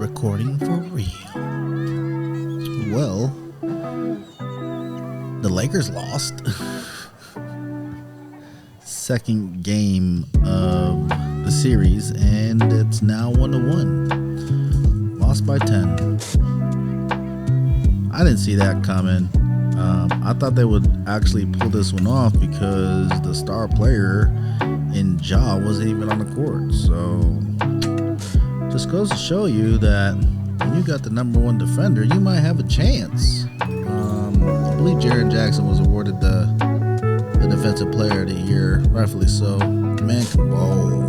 recording for real. Well, the Lakers lost. Second game of the series, and it's now 1-1. Lost by 10. I didn't see that coming. I thought they would actually pull this one off because the star player in Ja wasn't even on the court. So just goes to show you that when you got the number one defender, you might have a chance. I believe Jaren Jackson was awarded the Defensive Player of the Year, rightfully so. The man can ball.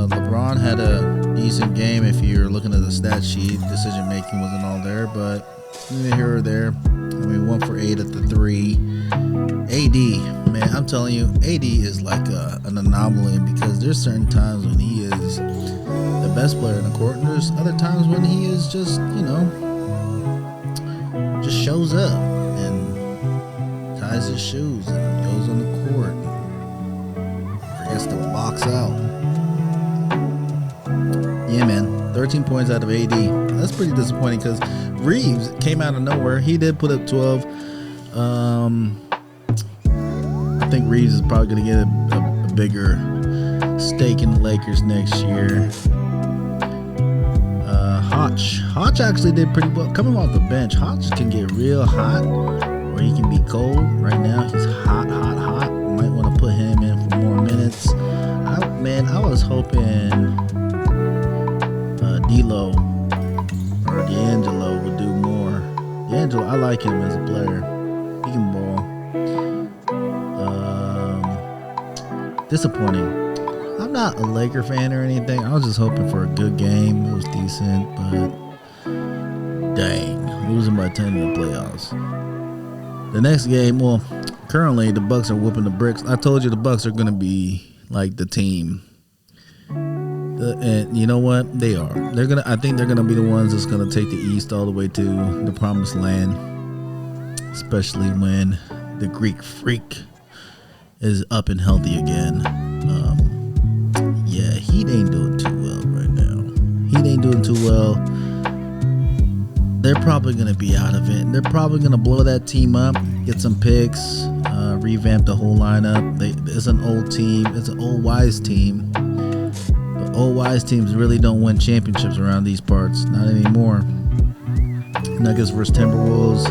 LeBron had a decent game. If you're looking at the stat sheet, decision making wasn't all there, but here or there. I mean, 1 for 8 at the 3. AD, man, I'm telling you, AD is like an anomaly because there's certain times when he is the best player in the court, and there's other times when he is just, just shows up and ties his shoes and goes on the court and forgets to box out. Yeah, man, 13 points out of AD. That's pretty disappointing because Reeves came out of nowhere. He did put up 12. I think Reeves is probably going to get a bigger stake in the Lakers next year. Hodge actually did pretty well. Coming off the bench, Hodge can get real hot or he can be cold. Right now, he's hot. Might want to put him in for more minutes. I was hoping D'Lo or D'Angelo would do more. D'Angelo, I like him as a player. He can ball. Disappointing. I'm not a Laker fan or anything. I was just hoping for a good game. It was decent, but dang, losing by 10 in the playoffs. The next game, well, currently the Bucks are whooping the bricks. I told you the Bucks are going to be like the team. And you know what? They are. I think they're gonna be the ones that's gonna take the East all the way to the promised land, especially when the Greek Freak is up and healthy again. Yeah, he ain't doing too well right now. They're probably gonna be out of it. They're probably gonna blow that team up, get some picks, revamp the whole lineup. It's an old team. It's an old wise team. Old wise teams really don't win championships around these parts. Not anymore. Nuggets versus Timberwolves.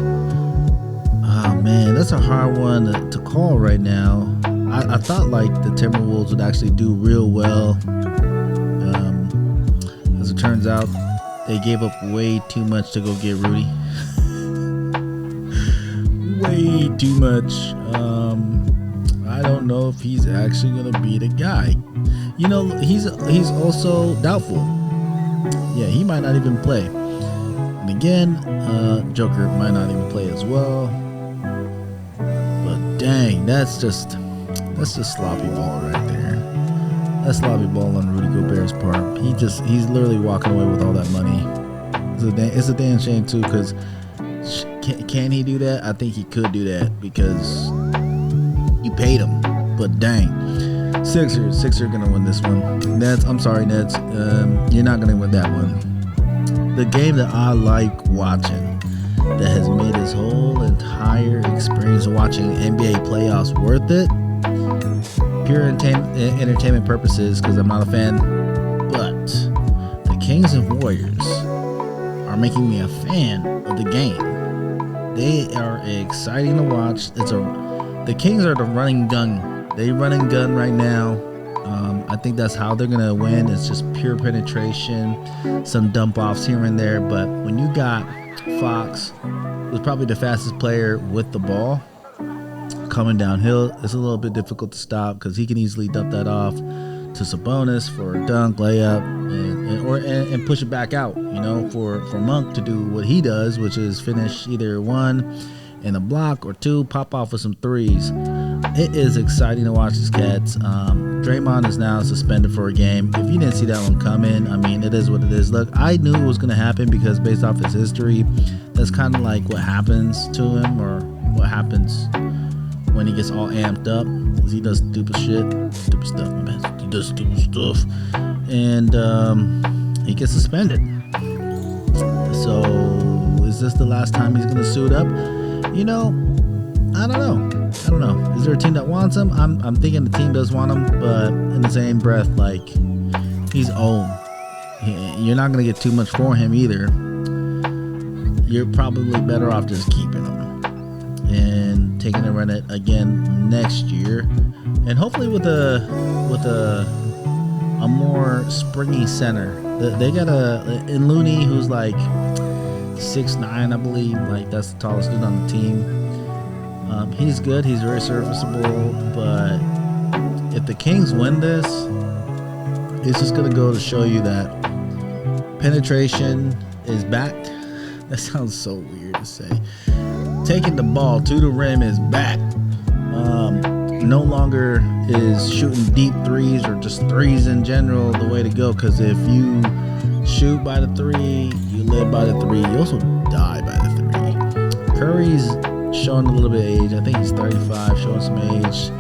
Oh, man, that's a hard one to call right now. I thought like the Timberwolves would actually do real well. As it turns out, they gave up way too much to go get Rudy. Way too much. I don't know if he's actually going to be the guy. He's also doubtful. Yeah, he might not even play. And again, Joker might not even play as well. But dang, that's just sloppy ball right there. That's sloppy ball on Rudy Gobert's part. He's literally walking away with all that money. It's a damn shame too, because can he do that? I think he could do that because you paid him. But dang. Sixers are gonna win this one. Nets, I'm sorry, Nets. You're not gonna win that one. The game that I like watching, that has made this whole entire experience of watching NBA playoffs worth it, pure entertainment purposes, because I'm not a fan. But the Kings and Warriors are making me a fan of the game. They are exciting to watch. The Kings are the running gun. They run and gun right now. I think that's how they're going to win. It's just pure penetration, some dump offs here and there. But when you got Fox, who's probably the fastest player with the ball, coming downhill, it's a little bit difficult to stop because he can easily dump that off to Sabonis for a dunk, layup, and push it back out, for Monk to do what he does, which is finish either one in a block or two, pop off with some threes. It is exciting to watch these cats. Draymond is now suspended for a game. If you didn't see that one coming, I mean, it is what it is. Look, I knew it was going to happen because based off his history, that's kind of like what happens to him or what happens when he gets all amped up. He does stupid stuff, my man. He does stupid stuff. And he gets suspended. So is this the last time he's gonna suit up? You know, I don't know. Is there a team that wants him? I'm thinking the team does want him, but in the same breath, like, he's old. You're not gonna get too much for him either. You're probably better off just keeping him and taking a run at again next year, and hopefully with a more springy center. They got in Looney, who's like 6'9", I believe. Like, that's the tallest dude on the team. He's good. He's very serviceable. But if the Kings win this, it's just going to go to show you that penetration is back. That sounds so weird to say. Taking the ball to the rim is back. No longer is shooting deep threes or just threes in general the way to go. Because if you shoot by the three, you live by the three. You also die by the three. Curry's showing a little bit of age. I think he's 35, showing some age.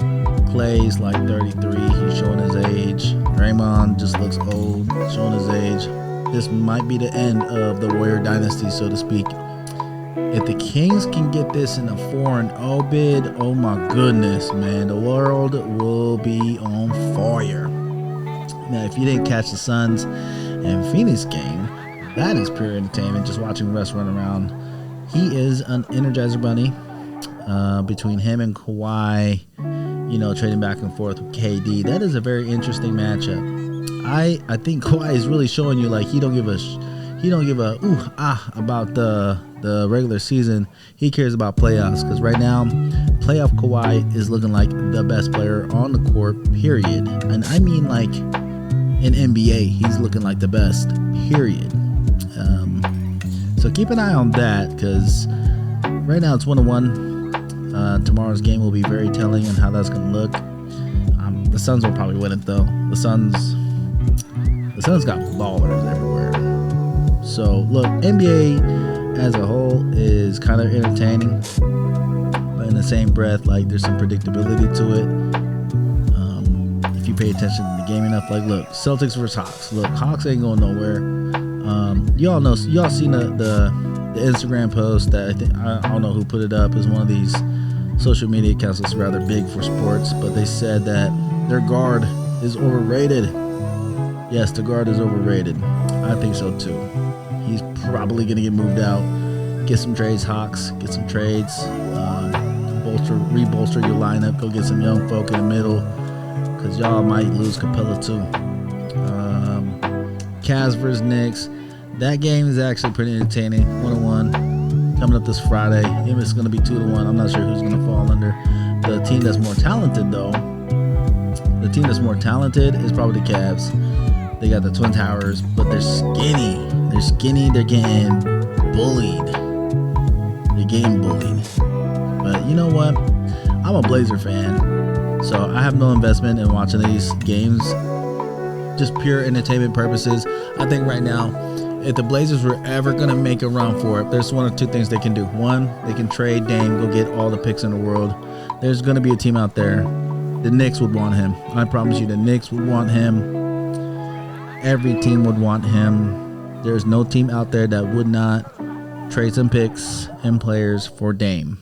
Clay's like 33, he's showing his age. Draymond just looks old, showing his age. This might be the end of the Warrior dynasty, so to speak. If the Kings can get this in a 4-0 bid, oh my goodness, man, the world will be on fire. Now, if you didn't catch the Suns and Phoenix game, that is pure entertainment, just watching Russ run around. He is an Energizer Bunny. Between him and Kawhi, you know, trading back and forth with KD, that is a very interesting matchup. I think Kawhi is really showing you, like, he don't give a about the regular season. He cares about playoffs, because right now playoff Kawhi is looking like the best player on the court, period. And I mean, like, in NBA, he's looking like the best, period. So keep an eye on that, because right now it's 1-1. Tomorrow's game will be very telling on how that's going to look. The Suns will probably win it, though. The Suns got ballers everywhere. So look, NBA as a whole is kind of entertaining, but in the same breath, like, there's some predictability to it. If you pay attention to the game enough, like, look, Celtics versus Hawks. Look, Hawks ain't going nowhere. Y'all seen the Instagram post that I don't know who put it up. Is one of these social media accounts that's rather big for sports, but they said that their guard is overrated. Yes, the guard is overrated. I think so too. He's probably gonna get moved out. Get some trades, Hawks. Get some trades. Rebolster your lineup. Go get some young folk in the middle, because y'all might lose Capella too. Cavs versus Knicks. That game is actually pretty entertaining. 1-1 coming up this Friday. If it's going to be 2-1, I'm not sure who's going to fall under. The team that's more talented, though, is probably the Cavs. They got the Twin Towers, but they're skinny. They're getting bullied. But you know what? I'm a Blazer fan, so I have no investment in watching these games. Just pure entertainment purposes. I think right now, if the Blazers were ever going to make a run for it, there's one or two things they can do. One, they can trade Dame, go get all the picks in the world. There's going to be a team out there. The Knicks would want him. I promise you, the Knicks would want him. Every team would want him. There's no team out there that would not trade some picks and players for Dame.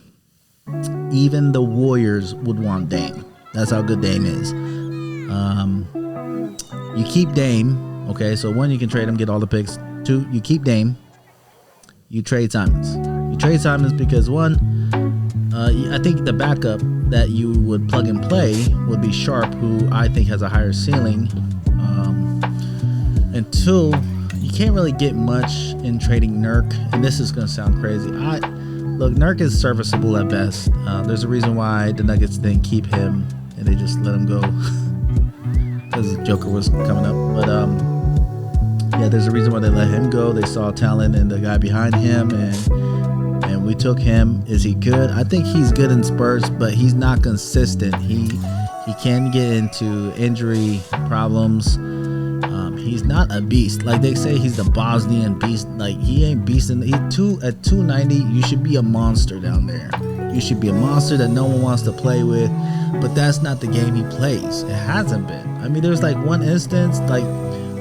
Even the Warriors would want Dame. That's how good Dame is. You keep Dame, okay? So one, you can trade him, get all the picks. Two, you keep Dame. You trade Simons. Because one, I think the backup that you would plug and play would be Sharp, who I think has a higher ceiling. And two, you can't really get much in trading Nurk. And this is going to sound crazy. Look, Nurk is serviceable at best. There's a reason why the Nuggets didn't keep him and they just let him go. Because Joker was coming up. But yeah, there's a reason why they let him go. They saw talent in the guy behind him, and we took him. Is he good? I think he's good in spurts, but he's not consistent. He can get into injury problems. He's not a beast. Like they say, he's the Bosnian beast. Like, he ain't beasting. At 290, you should be a monster down there. You should be a monster that no one wants to play with. But that's not the game he plays. It hasn't been. I mean, there's like one instance, like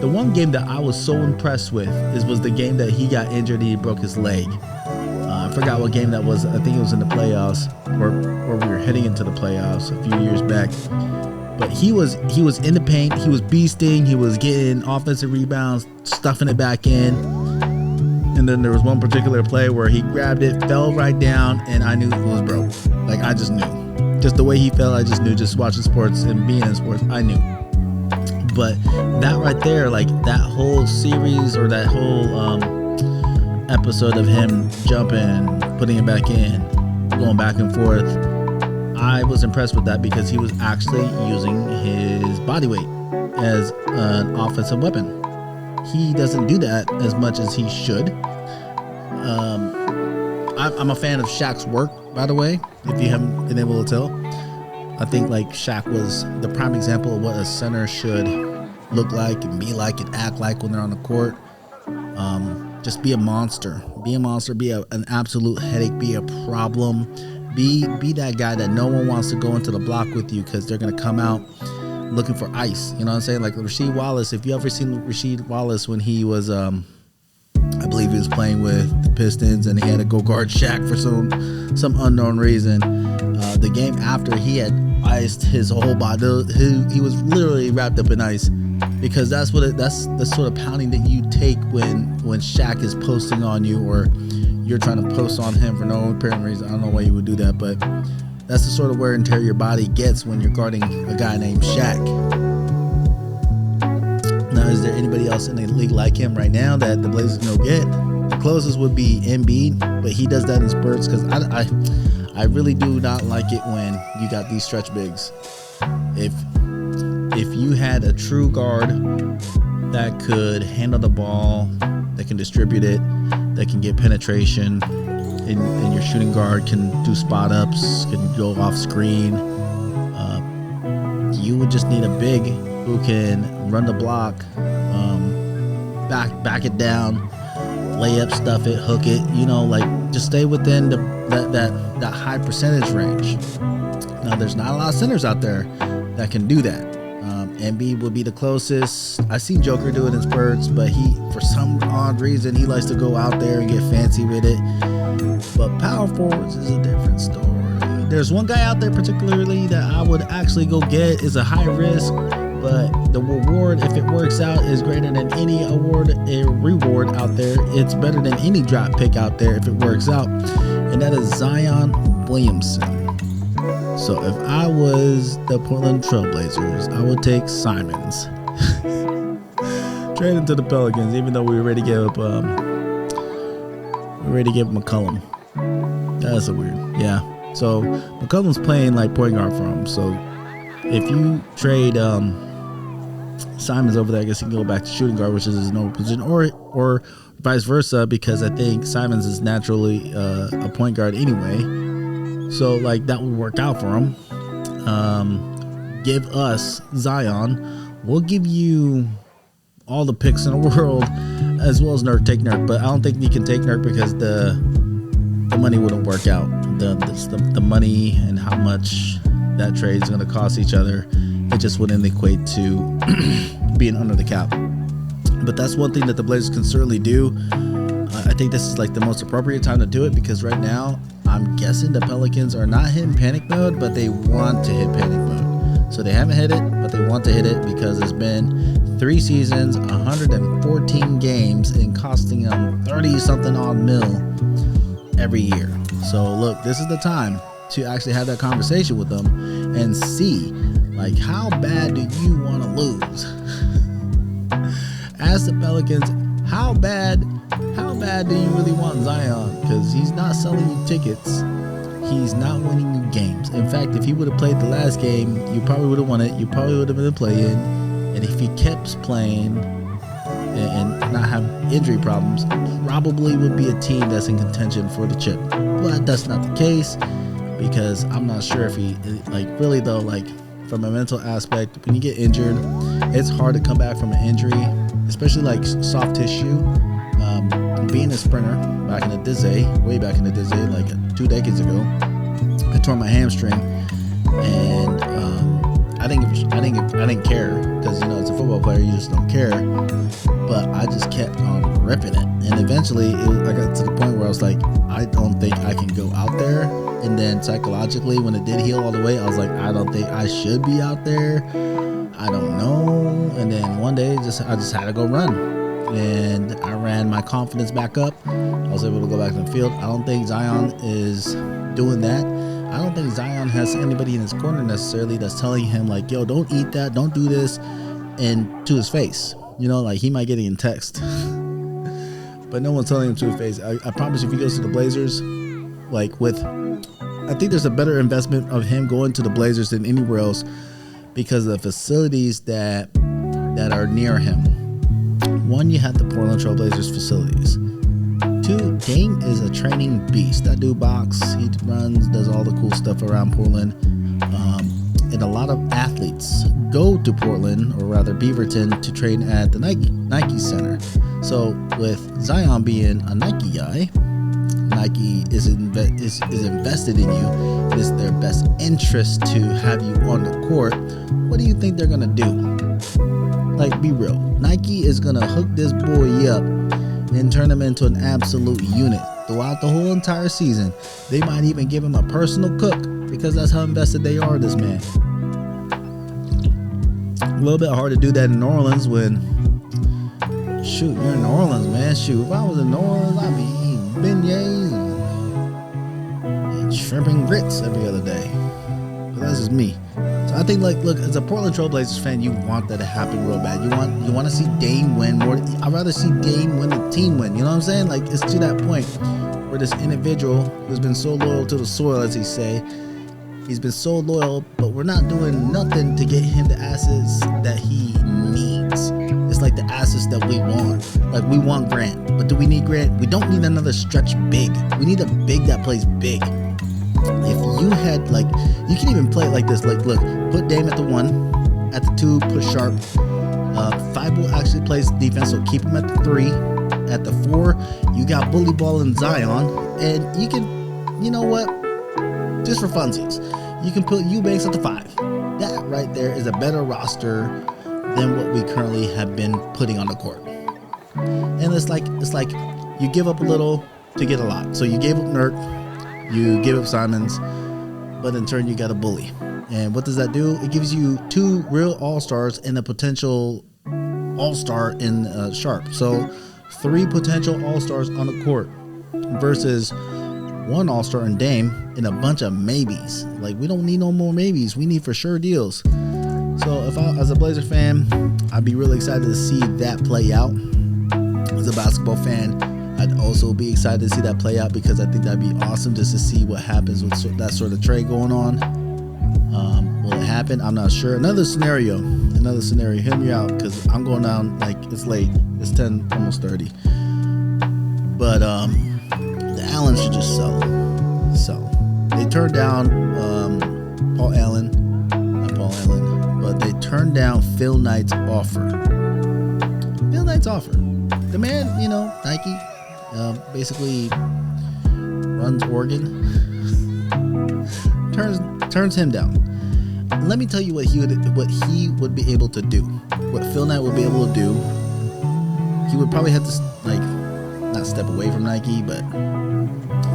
The one game that I was so impressed with was the game that he got injured and he broke his leg. I forgot what game that was. I think it was in the playoffs, or we were heading into the playoffs a few years back. But he was in the paint. He was beasting. He was getting offensive rebounds, stuffing it back in. And then there was one particular play where he grabbed it, fell right down, and I knew it was broke. Like, I just knew. Just the way he fell, I just knew. Just watching sports and being in sports, I knew. But that right there, like that whole series or that whole episode of him jumping, putting it back in, going back and forth, I was impressed with that because he was actually using his body weight as an offensive weapon. He doesn't do that as much as he should. I'm a fan of Shaq's work, by the way, if you haven't been able to tell. I think like Shaq was the prime example of what a center should look like and be like and act like when they're on the court. Just be a monster. Be a monster. Be an absolute headache. Be a problem. Be that guy that no one wants to go into the block with you because they're going to come out looking for ice. You know what I'm saying? Like Rasheed Wallace. If you ever seen Rasheed Wallace when he was, I believe he was playing with the Pistons and he had to go guard Shaq for some unknown reason. The game after, he had iced his whole body. He was literally wrapped up in ice because that's the sort of pounding that you take when Shaq is posting on you or you're trying to post on him for no apparent reason. I don't know why you would do that, but that's the sort of wear and tear your body gets when you're guarding a guy named Shaq. Now, is there anybody else in the league like him right now that the Blazers can go get? The closest would be Embiid, but he does that in spurts because I really do not like it when you got these stretch bigs. If you had a true guard that could handle the ball, that can distribute it, that can get penetration, and your shooting guard can do spot ups, can go off screen, you would just need a big who can run the block, back it down, lay up, stuff it, hook it, like just stay within that high percentage range. Now, there's not a lot of centers out there that can do that. Embiid would be the closest. I've seen Joker do it in spurts, but he, for some odd reason, he likes to go out there and get fancy with it. But power forwards is a different story. There's one guy out there particularly that I would actually go get. Is a high risk, but the reward, if it works out, is greater than any reward out there. It's better than any draft pick out there if it works out, and that is Zion Williamson. So if I was the Portland Trailblazers, I would take Simons. Trade him to the Pelicans, even though we already gave up McCollum. That's a weird. Yeah. So McCollum's playing like point guard for him. So if you trade Simons over there, I guess he can go back to shooting guard, which is his normal position, or vice versa, because I think Simons is naturally a point guard anyway. So, like, that would work out for him. Give us Zion. We'll give you all the picks in the world, as well as Nurk. Take Nurk. But I don't think you can take Nurk because the money wouldn't work out. The money and how much that trade is going to cost each other, it just wouldn't equate to being under the cap. But that's one thing that the Blazers can certainly do. I think this is like the most appropriate time to do it because right now, I'm guessing the Pelicans are not hitting panic mode, but they want to hit panic mode. So they haven't hit it, but they want to hit it because it's been 3 seasons, 114 games, and costing them 30-something odd mil every year. So look, this is the time to actually have that conversation with them and see, like, how bad do you want to lose? Ask the Pelicans, how bad do you really want Zion? Because he's not selling you tickets. He's not winning you games. In fact, if he would have played the last game, you probably would have won it. You probably would have been a play-in. And if he kept playing and not have injury problems, probably would be a team that's in contention for the chip. But that's not the case because I'm not sure if he, like, really though, like, from a mental aspect, when you get injured, it's hard to come back from an injury, especially like soft tissue. Being a sprinter back in the day, way back in the day, like 2 decades ago, I tore my hamstring, and didn't care because as a football player you just don't care. But I just kept on ripping it, and eventually I got to the point where I was like, I don't think I can go out there. And then psychologically, when it did heal all the way, I was like, I don't think I should be out there. I don't know. And then one day, I just had to go run, and I ran my confidence back up. I was able to go back to the field. I don't think Zion is doing that. I don't think Zion has anybody in his corner necessarily that's telling him like, yo, don't eat that, don't do this, and to his face. Like he might get it in text, but no one's telling him to his face. I promise if he goes to the Blazers, I think there's a better investment of him going to the Blazers than anywhere else because of the facilities that are near him. One, you have the Portland Trail Blazers facilities. Two, Dame is a training beast. That dude boxes, he runs, does all the cool stuff around Portland. And a lot of athletes go to Portland, or rather Beaverton, to train at the Nike Center. So with Zion being a Nike guy, Nike is invested in you. It is their best interest to have you on the court. What do you think they're gonna do? Like, be real. Nike is gonna hook this boy up and turn him into an absolute unit throughout the whole entire season. They might even give him a personal cook because that's how invested they are in this man. A little bit hard to do that in New Orleans when, shoot, you're in New Orleans, man. Shoot, if I was in New Orleans, I'd be eating beignets and shrimp and grits every other day. But that's just me. So I think, look, as a Portland Trail Blazers fan, you want that to happen real bad. You want to see Dame win more. I'd rather see Dame win the team win. You know what I'm saying? Like, it's to that point where this individual who's been so loyal to the soil, as he say, he's been so loyal, but we're not doing nothing to get him the assets that he needs. It's like the assets that we want. Like, we want Grant, but do we need Grant? We don't need another stretch big. We need a big that plays big. If you had, you can even play it like this. Like, look, put Dame at the 1, at the 2, put Sharp. Thibault actually plays defense, so keep him at the 3. At the 4, you got Bully Ball and Zion, and you can, you know what? Just for funsies, you can put Eubanks at the 5. That right there is a better roster than what we currently have been putting on the court. And it's like you give up a little to get a lot. So you gave up Nurk, you gave up Simons, but in turn you got a bully. And what does that do? It gives you 2 real all-stars and a potential all-star in Sharp. So 3 potential all-stars on the court versus 1 all-star in Dame and a bunch of maybes. Like, we don't need no more maybes. We need for sure deals. So if I, as a Blazer fan, I'd be really excited to see that play out. As a basketball fan, I'd also be excited to see that play out because I think that'd be awesome just to see what happens with that sort of trade going on. Will it happen? I'm not sure. Another scenario. Hear me out because I'm going down, it's late. It's 10, almost 30. But the Allen should just sell. They turned down Paul Allen, but they turned down Phil Knight's offer. The man, Nike, basically runs Oregon. Turns him down. Let me tell you what he would be able to do. What Phil Knight would be able to do. He would probably have to not step away from Nike, but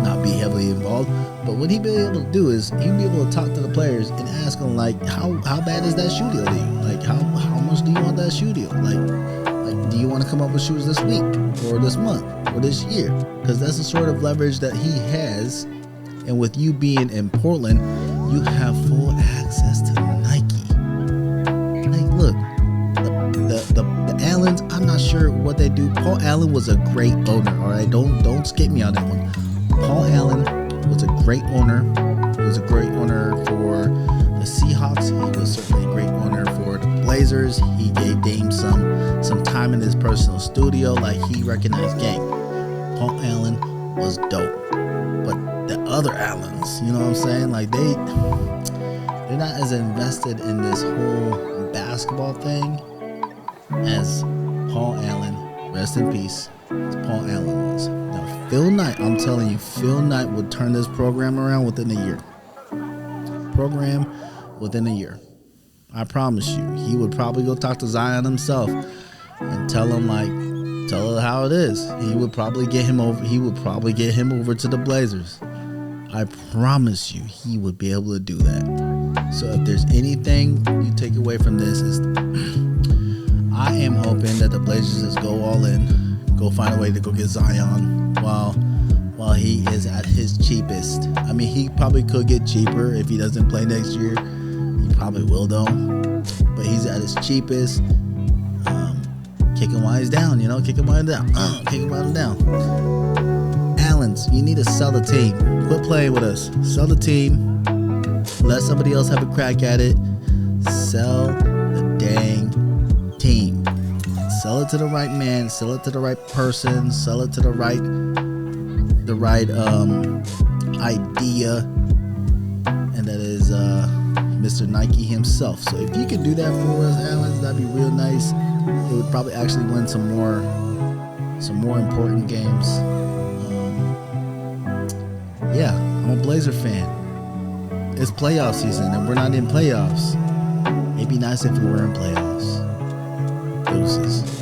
not be heavily involved. But what he'd be able to do is he'd be able to talk to the players and ask them how bad is that shoe deal to you? How much do you want that shoe deal? Do you want to come up with shoes this week or this month or this year? Because that's the sort of leverage that he has. And with you being in Portland, you have full access to Nike. Look, the Allens, I'm not sure what they do. Paul Allen was a great owner, all right? Don't skip me on that one. Paul Allen was a great owner. He was a great owner for the Seahawks. He was certainly a great owner for the Blazers. He gave Dame some time in his personal studio. He recognized game. Paul Allen was dope. But the other Allens, you know what I'm saying? They're not as invested in this whole basketball thing as Paul Allen, rest in peace, as Paul Allen was. Now, Phil Knight, I'm telling you, Phil Knight would turn this program around within a year. I promise you. He would probably go talk to Zion himself and tell her how it is. He would probably get him over to the Blazers. I promise you he would be able to do that. So if there's anything you take away from this is I am hoping that the Blazers just go all in, go find a way to go get Zion while he is at his cheapest. I mean, he probably could get cheaper if he doesn't play next year. He probably will though. But he's at his cheapest. Kick him while he's down, kick him while he's down. Kick him while he's down. Allens, you need to sell the team. Quit playing with us. Sell the team. Let somebody else have a crack at it. Sell the dang team. Sell it to the right man. Sell it to the right person. Sell it to the right idea, and that is Mr. Nike himself. So if you can do that for us, Allens, that'd be real nice. It would probably actually win some more important games. Yeah, I'm a Blazer fan. It's playoff season and we're not in playoffs. It'd be nice if we were in playoffs. Deuces.